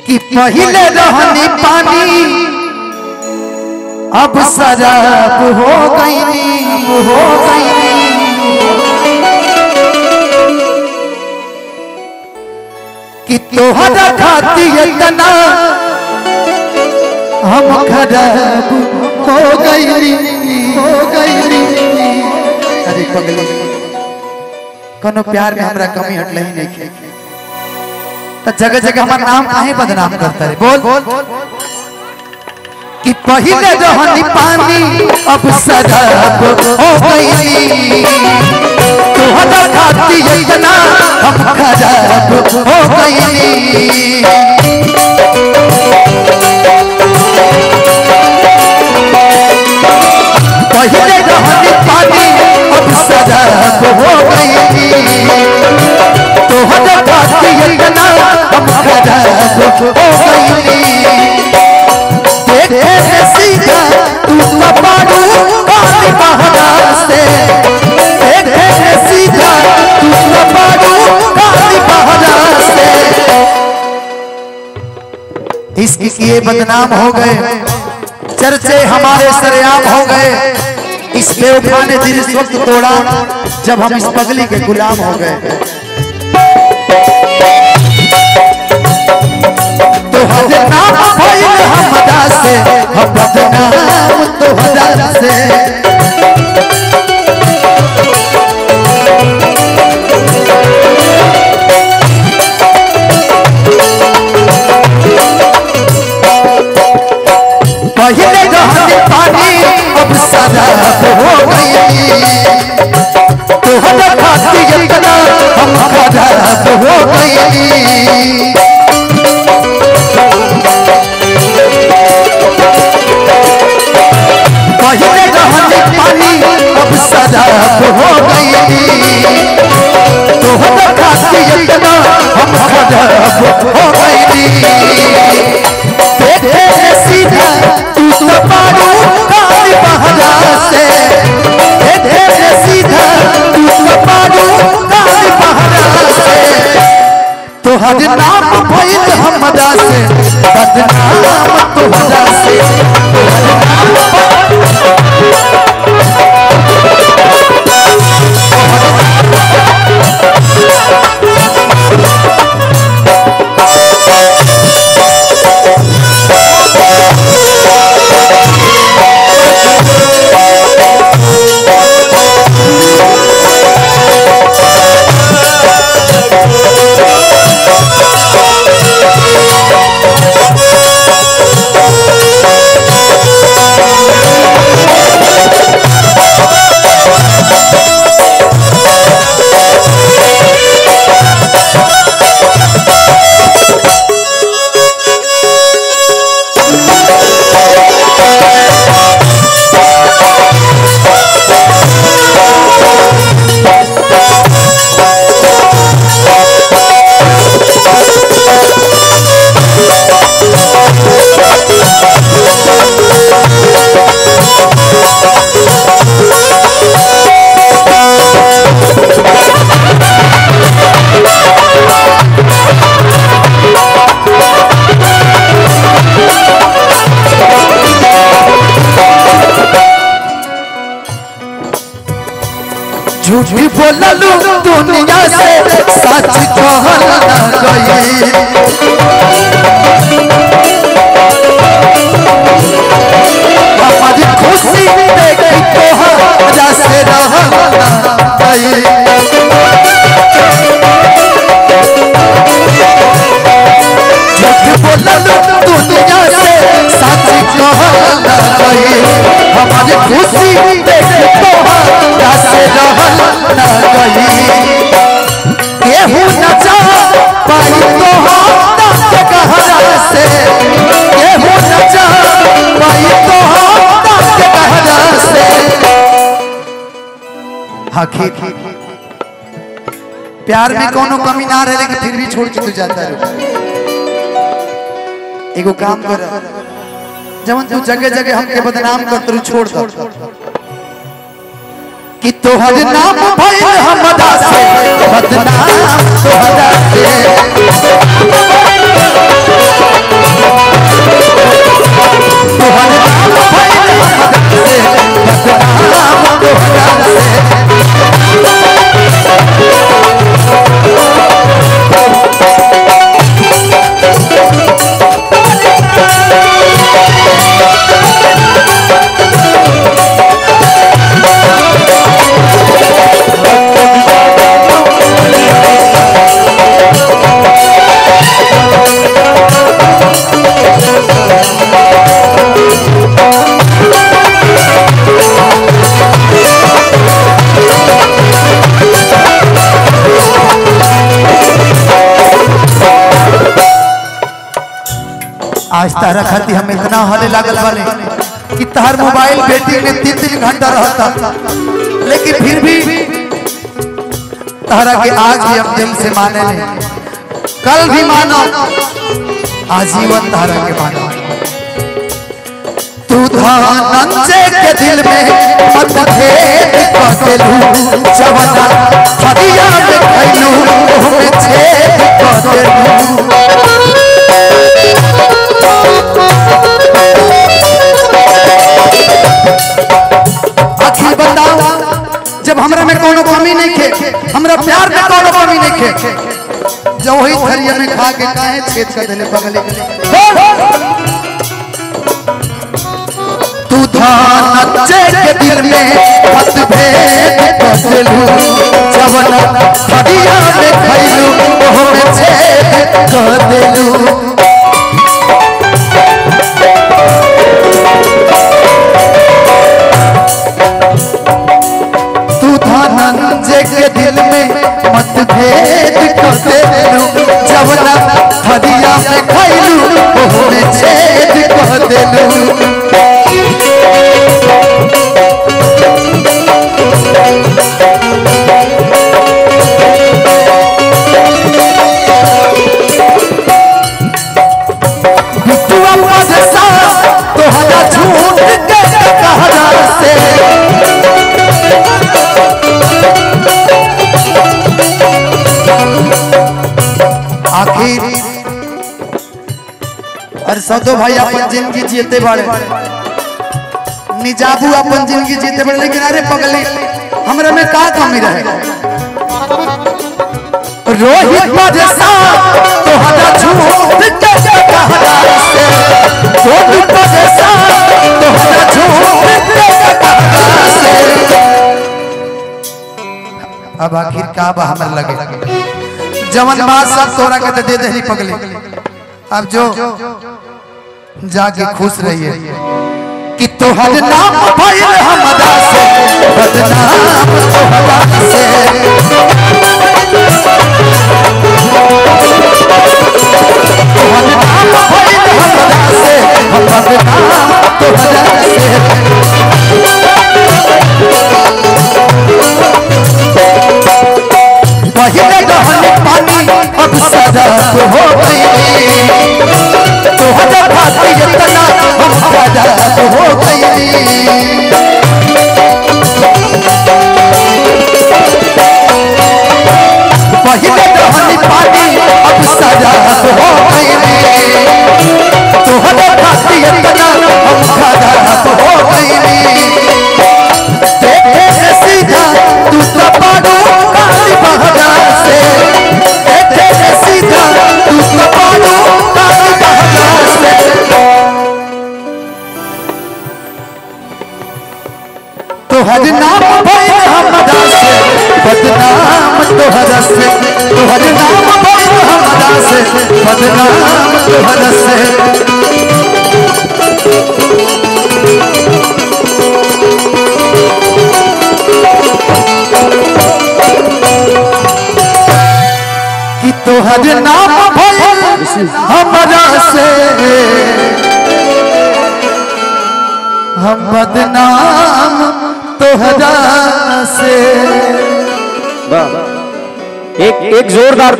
कि पहले रहनी पानी अब शराब हो गई कि तोहरा खाती इतना हम खराब हो गई। अरे पगली कोनो प्यार में हमरा कमी हटले ही नहीं तो जगह जगह हमारा नाम काहे बदनाम करता है। बोल कि पहले रहनी पानी अब शराब हो गई तोहरा खाती इतना हम खराब हो गई। पहले रहनी पानी अब शराब हो गई तोहरा खाती इतना हम खराब हो गई। देखे सीधा तू कपाड़ू काली बहरा से देखे सीधा तू कपाड़ू काली बहरा से इसकी किए बदनाम हो गए चर्चे हमारे सरेआम हो गए। इस बेवफा ने दिल इस वक्त तोड़ा जब हम इस पगली के गुलाम हो गए। तोहरे नाम भइल हमरा से हम बदनाम तोहरा से पहले रहनी पानी अब शराब हो गई तोहरा खाती इतना हम खराब हो गई। पहले रहनी पानी अब शराब हो गई तोहरा खाती इतना हम खराब हो गई। देखे सीधा तू कपाड़ू काली बहरा से देखे सीधा तू कपाड़ू काली बहरा से तोहर नाम भइल हमरा से बदनाम तोहरा से झूठी बोललू दुनिया से सच कहल न गई हमारी खुशी देखी तोहरा से रहल न गई। झूठी बोललू दुनिया से सच कहल न गई हमारी खुशी देखी तोहरा से रहल न गई। केहू न जा पाई तोहरा के कहरा से केहू न जा पाई तोहरा के कहरा से। आखिर प्यार में कोनो कमी ना रहे लेकिन फिर भी छोड़ के तू जाता है। एगो काम कर जब तू जगह जगह हमके बदनाम कर तू छोड़ दो कि तोहर नाम भइल हमरा से बदनाम तोहरा से आज तारा खाती हम इतना हले लागल वाले कि तार मोबाइल बेटी में 3-3 घंटा रहता, लेकिन फिर भी तारा के आज भी हम दिल से माने ले, कल भी मानो, आजीवन तारा के मानो। तू धनंजय के दिल में मतभेद कर देलू, जवना हदिया में खैलू ओमे छेद कर देलू। आखिर बताओ, जब हमरा में कोनो कमी नहीं खे, हमरा प्यार में कोनो कमी नहीं खे, जब वही थरिया में खा के काहे छेद कर देले बगले तू धनंजय के दिल में मतभेद कर देलू, जवना हदिया में खैलू ओमे छेद कर देलू। धनंजय के दिल में मतभेद कर देलू, जवना हदिया में खैलू ओमे छेद कर देलू। बिटुआ मदसा तोहरा झूठ के कहला से आखिर और सदो भाई अपन जिंदगी जीते बड़े, निजाबू अपन जिंदगी जीते बड़े, लेकिन अरे पगली हमरा में का कमी रहे। रोहित मदसा तोहरा झूठ के कहला से, रोहित मदसा तोहरा झूठ के कहला से। अब आखिर का बा हमर लगे जवन बात सब तोरा के दे दे पगली। अब जो जाके खुश रहिए कि तोहर नाम भइल हमरा से बदनाम, तोहरा से तोहर नाम भइल हमरा से बदनाम, तोहरा से पहले रहने पानी अब सदाब हो गई, तोहरा भाती इतना हम सदाब हो गई। पहले रहने पानी अब सदाब हो गई, तोहरा भाती इतना हम सदाब हो गई। देखे सीधा तू तो पागल काली बहरा से, देखे सीधा तू तो पागल काली बहरा से। तोहर नाम भइल हमरा से बदनाम, तोहरा से तोहर नाम भइल हमरा से बदनाम, तोहरा से। कि तोहर नाम भइल हमरा से हम बदनाम, तोहरा से। एक जोरदार